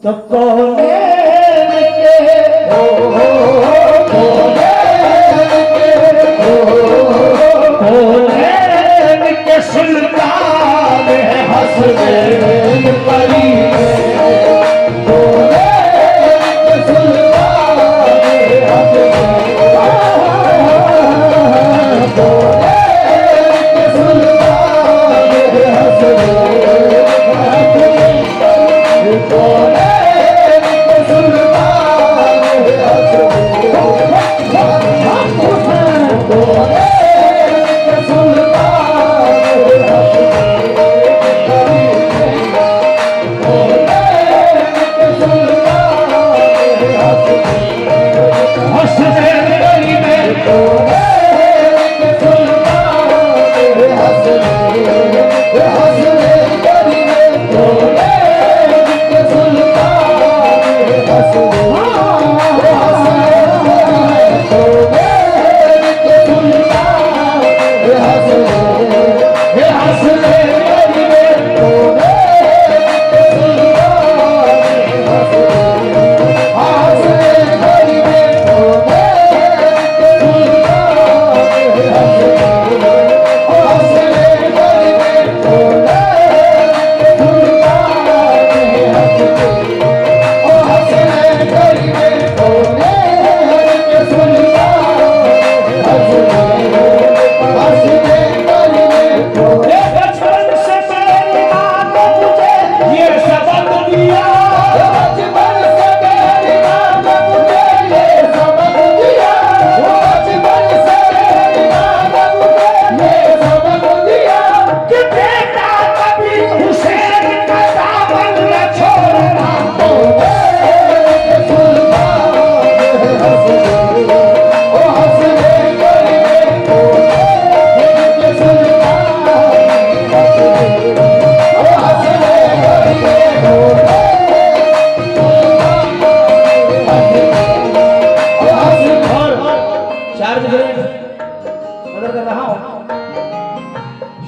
तो कोने के सुल्तान हसनैन परी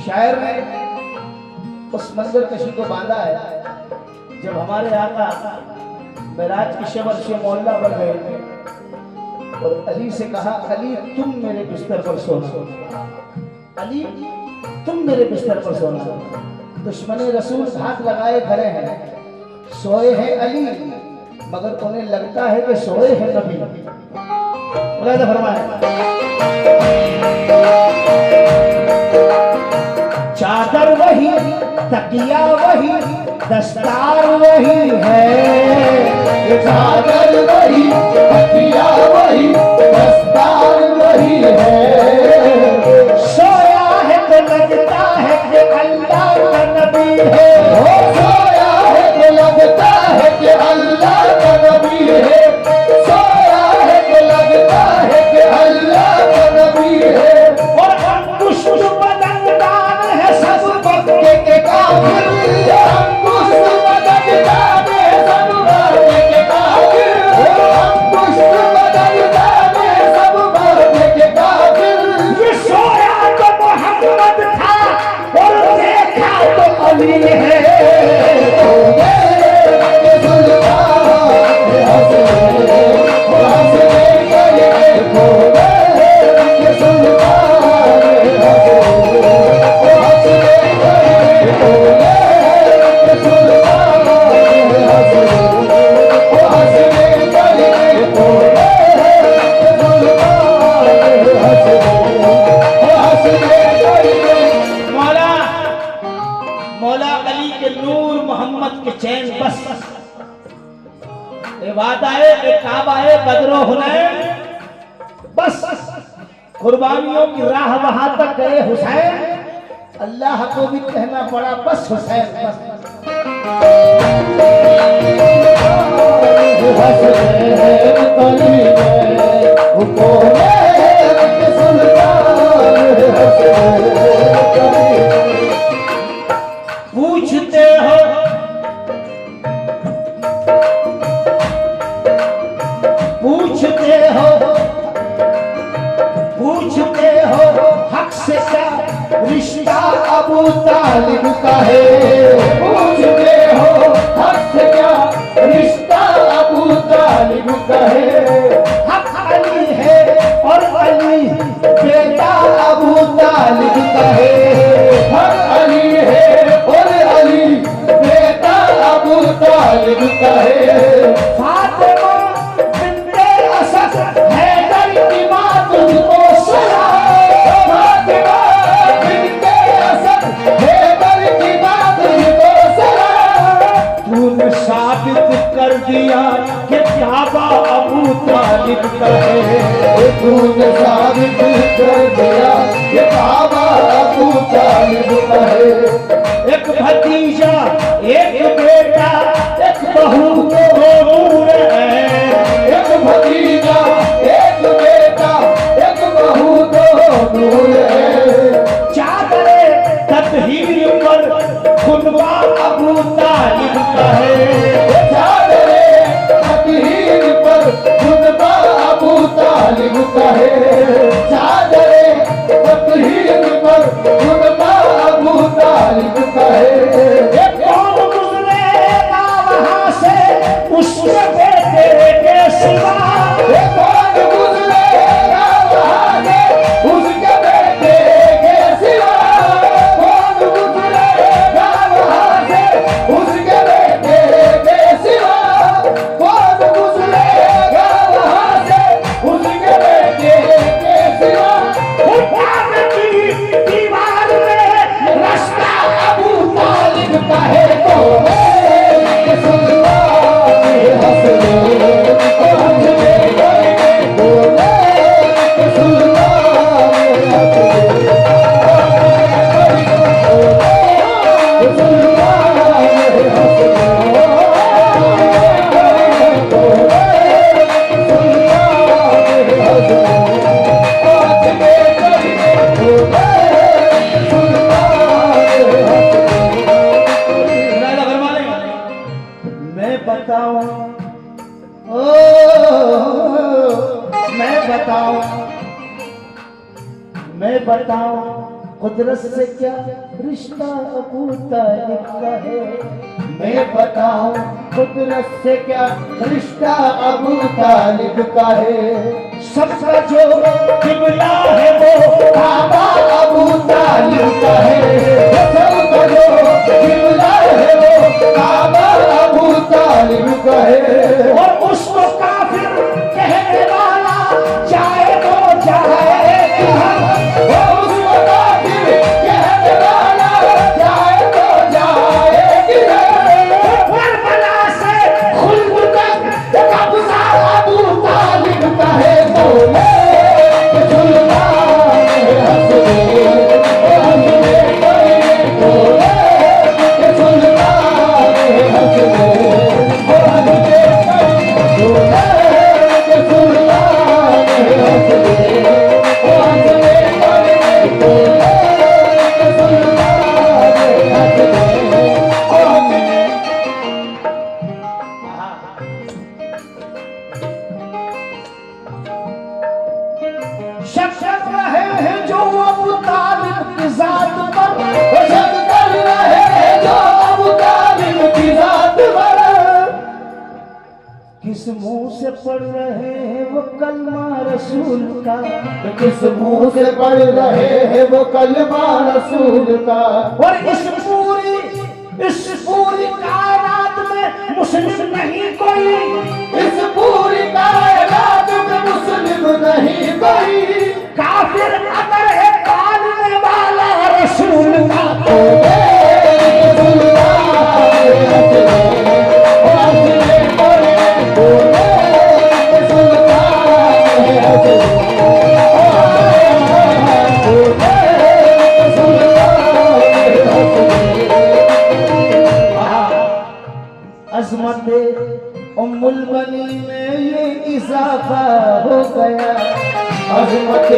शायर ने उस मंजर कशी को बांधा है जब हमारे आका मेराज की शबर से मोहल्ला बन गए और अली से कहा, अली तुम मेरे बिस्तर पर सोना, अली तुम मेरे बिस्तर पर सोना। दुश्मन रसूल हाथ लगाए खड़े हैं, सोए हैं अली मगर उन्हें लगता है कि सोए हैं नबी। फरमाए चादर वही, तकिया वही, दस्तार वही है। चादर वही, तकिया वही, दस्तार वही है। सोया है तो लगता है कि अल्लाह का नबी है। सोया है तो लगता है कि अल्लाह का नबी है। सोया है तो लगता है कि अल्लाह का नबी है। और अंकुश बदनदान है सब बक्के के काफिर। अंकुश बदनदान है सब बक्के के काफिर। अंकुश बदनदान है सब बक्के के काफिर। ये सोया तो मोहम्मद था और देखा तो अली है। मौला अली के नूर मोहम्मद के चैन बस वादाए काबाए बदरो हुनैन बस कुर्बानियों की राह वहां तक गए हुसैन। अल्लाह को भी कहना पड़ा बस हुसैन बस। पूछते हो हक से क्या रिश्ता अबू तालिब का है। पूछते हो हक से क्या रिश्ता तालिब कहे फातिमा बिन्ते असद हैदर की मां तुझको सलाम फातिमा बिन्ते असद हैदर की मां तुझको सलाम तूने साबित कर दिया कि काबा अबू तालिब का है तूने साबित कर दिया कि काबा अबू तालिब का है एक भतीजा एक बेटा एक बहू दो नूर है एक भतीजा एक बेटा एक बहू दो नूर है चादरे तत्हीर पर खुतबा अबू तालिब का है चादरे तत्हीर पर खुतबा अबू तालिब का है चादरे तत्हीर पर खुतबा अबू तालिब का है कौन गुजरेगा वहां से उसके बेटे के सिवा कौन गुजरेगा वहां से उसके बेटे के सिवा कौन गुजरेगा वहां से उसके बेटे के सिवा कौन गुजरेगा वहां से उसके बेटे के सिवा दीवार में रास्ता अबू तालिब का है तो मैं बताऊं कुदरत से क्या रिश्ता अबू तालिब का है मैं बताऊं कुदरत से क्या रिश्ता अबू तालिब का है सबका जो किबला है वो काबा अबू तालिब का है सबका जो किबला है वो काबा अबू तालिब का है और उसको काफिर कहने वाला चाहे वो चाहे किस मुंह से पढ़ रहे हैं वो कलमा रसूल का किस मुंह से पढ़ रहे हैं वो कलमा रसूल का और इस पूरी कायनात में मुस्लिम नहीं कोई इस पूरी कायनात में मुस्लिम नहीं कोई काफिर अगर है पालने वाला रसूल का अज़मत उम्मुल बनी में ये इजाफा हो गया अज़मत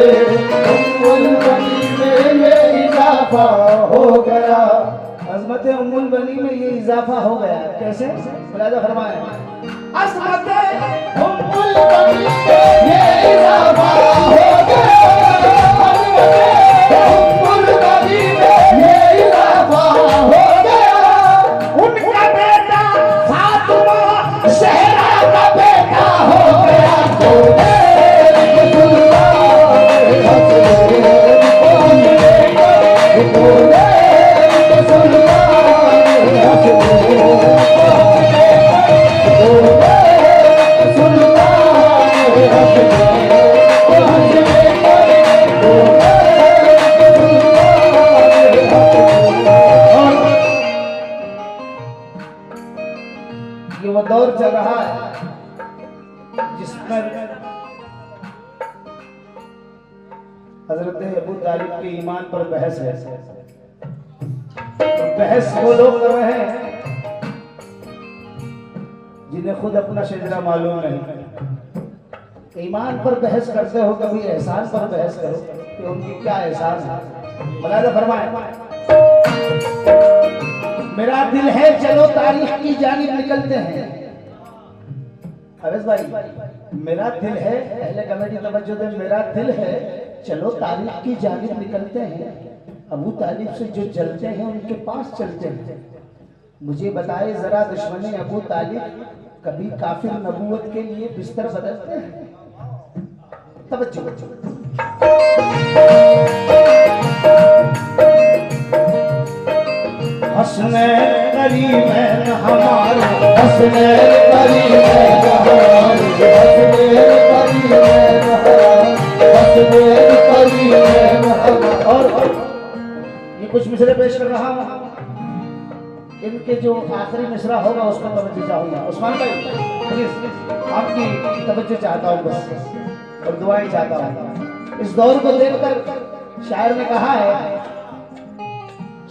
उम्मुल बनी में ये इजाफा हो गया अज़मत उम्मुल बनी में ये इजाफा हो गया कैसे मुलाज़ा फरमाएं अज़मत उम्मुल बनी में ये इजाफा हो गया उम्मुल बनी में ये इजाफा हो गया उनका बेटा फातिमा ज़हरा का बेटा हो गया तो दौर चल रहा है जिसमें हजरत अबू तालिब के ईमान पर बहस है। तो बहस वो लोग कर रहे हैं जिन्हें खुद अपना शजरा मालूम नहीं। ईमान पर बहस करते हो, कभी एहसान पर बहस करो कि उनकी क्या एहसान है। मौलाना फरमाए, मेरा दिल है चलो तारीख की जानिब निकलते हैं। अवेश भाई, मेरा दिल है, पहले कमेटी तवज्जो दे, मेरा दिल है चलो तारीख की जानिब निकलते हैं। अबू तालिब से जो जलते हैं उनके पास चलते हैं। मुझे बताए जरा, दुश्मन अबू तालिब कभी काफिर नबूवत के लिए बिस्तर बदलते हैं? तवज्जो। हसने करीमैन हमारे, हसने करीमैन हमारे, हसने करीमैन हमारे, हसने करीमैन हमारे। और ये कुछ मिसरे पेश कर रहा हूँ, इनके जो आखिरी मिसरा होगा उस पर तवज्जो चाहूंगा। उस्मान भाई प्लीज आपकी तवज्जो चाहता हूँ बस, और दुआएं चाहता हूँ। इस दौर को देखकर शायर ने कहा है,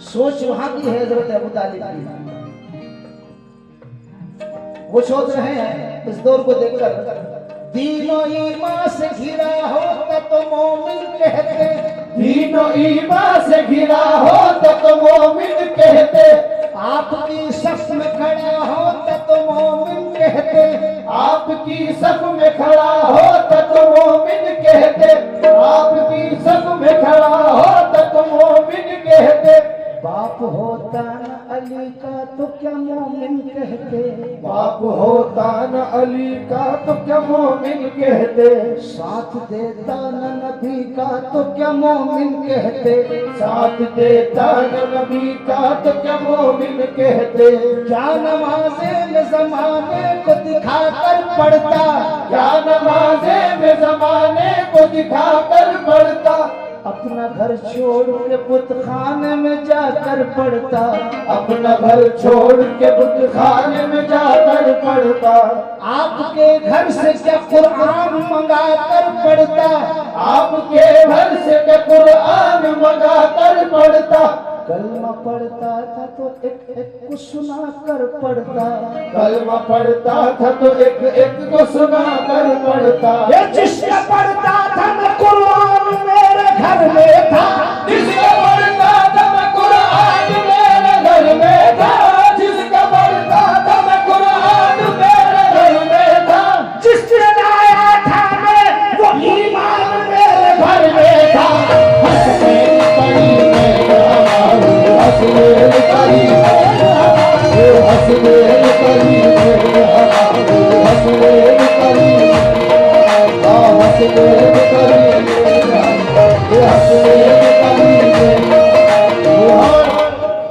सोच वहां की है हजरत अबू तालिब की। वो सोच रहे हैं इस दौर को देखकर, दीनो ईमान से घिरा होता तो मोमिन कहते, दीनो ईमान से घिरा होता तो मोमिन कहते, आपकी सफ में खड़ा होता तो मोमिन कहते, आपकी सफ में खड़ा होता तो मोमिन कहते, आपकी सफ में खड़ा होता तो मोमिन कहते। बाप होता न अली का तो क्या मोमिन कहते, बाप होता न अली का तो क्या मोमिन कहते, साथ देता न नबी का तो क्या मोमिन कहते, साथ देता न नबी का तो क्या मोमिन कहते। क्या नमाजे में जमाने को दिखाकर पढ़ता, क्या नमाजे में जमाने को दिखाकर पढ़ता, अपना घर छोड़ के बुत खाने में जाकर पढ़ता, अपना घर छोड़ के बुत खाने में जाकर पढ़ता। आपके घर से क्या कुरान मंगा कर पढ़ता, आपके घर से क्या कुरान मंगा कर पढ़ता। कलमा पढ़ता था तो एक एक को सुना कर पढ़ता, कलमा पढ़ता था तो एक एक को सुना कर पढ़ता। ये जिसका पढ़ता था मैं कुरान मेरे घर में था, जिसका पढ़ता था मैं कुरान मेरे घर में था, जिसका पढ़ता था मैं कुरान मेरे घर में था, जिसने लाया था मैं वो ईमान मेरे घर में था। हसने करी हसने करी हसने करी हसने करी।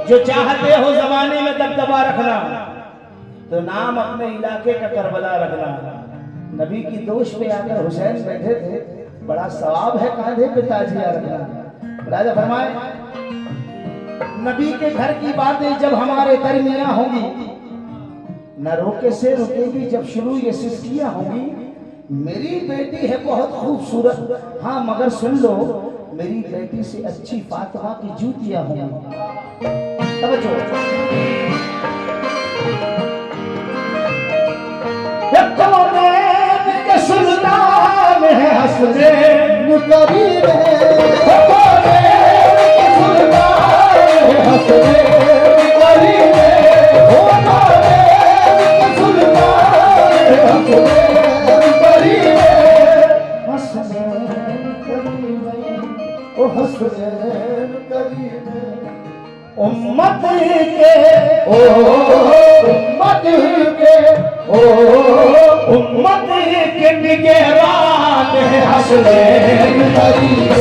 जो चाहते हो जमाने में दबदबा रखना तो नाम अपने इलाके का करबला रखना। नबी की दोष पे आकर हुसैन बैठे थे, बड़ा सवाब है कांधे पे ताजिया रखना। राजा फरमाए, नबी के घर की बातें जब हमारे दरमियां होंगी, न रोके से रुकेगी जब शुरू ये सिस्कियां होंगी। मेरी बेटी है बहुत खूबसूरत, हाँ मगर सुन लो मेरी बेटी से अच्छी फातिमा की जूतियां होंगी। तवज्जो, के सुल्तान है हसनैन करीब है, उम्मत के ओ उम्मत के ओ उम्मत के निगहबान है हसनैन करीब,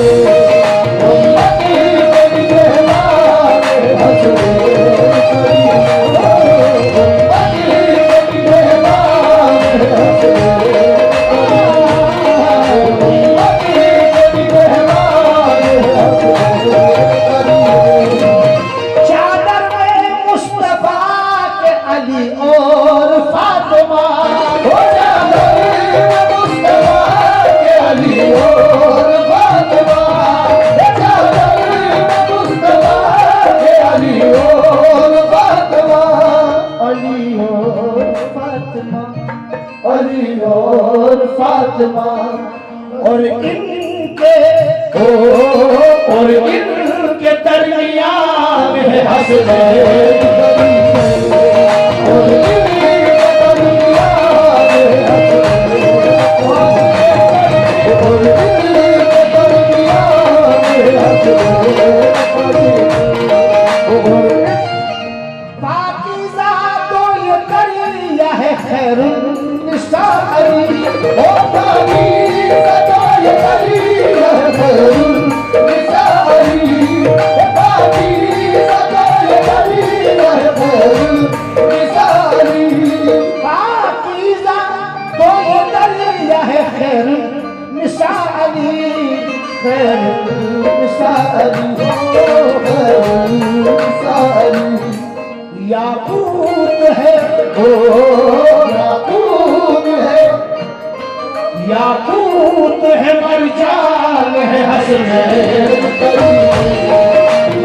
उम्मत के निगहबान है हसनैन करीब, उम्मत के निगहबान है हसनैन करीब, उम्मत के निगहबान है हसनैन करीब। चादर में मुस्तफा के अली और फातिमा अली और फातिमा और इनके और इनके दरमियान है हसनैन और इनके दरमियान है हसनैन और इनके दरमियान है हसनैन और पाकीज़ा तो ये करिया है खैरुन्निसाई ओ पाकीज़ा तो ये करिया है खैरुन्निसाई ओ पाकीज़ा तो ये करिया है खैरुन्निसाई पाकीज़ा तो ये करिया है खैरुन्निसाई याकूत है ओ याकूत है याकूत है मरजान है हसनैन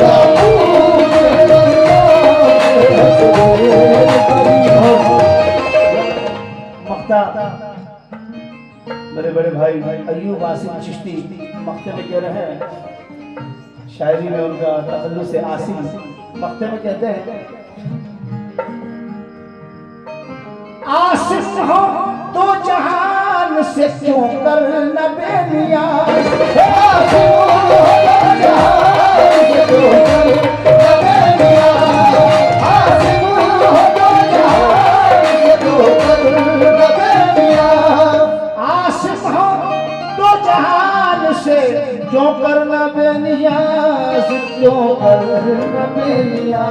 याकूत है मक्ता मेरे बड़े भाई अय्यूब आसिम चिश्ती मक्ते में कह रहे हैं शायरी में उनका तखल्लुस से आसिम मक्ते में कहते हैं आसिफ हो तो जहान से क्यों कर न बेनिया आसिफ हो तो जहान से क्यों कर न बेनिया आसिफ हो तो जहान से क्यों कर न बेनिया आसिफ हो तो जहान से क्यों कर न बेनिया क्यों कर न बेनिया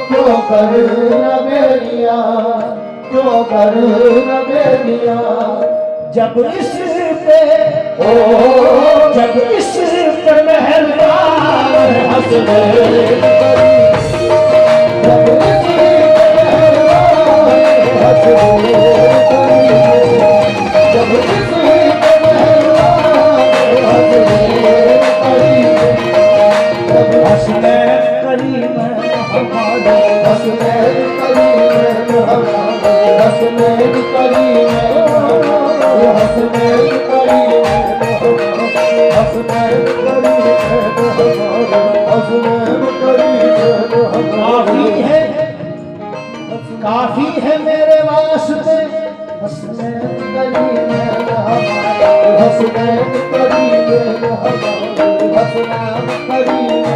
क्यों कर न बेनिया क्यों कर न बेनिया जब इस पे ओ जब इस पे मेहरबान हसनैन जब इस पे मेहरबान हसनैन जब इस पे मेहरबान हसनैन करीम हमारा हसनैन करीम हमारा हसनैन करीम हसनैन करीम हसनैन करीम काफी है मेरे वास्ते हसनैन करीम हसनैन करीम हसनैन करीम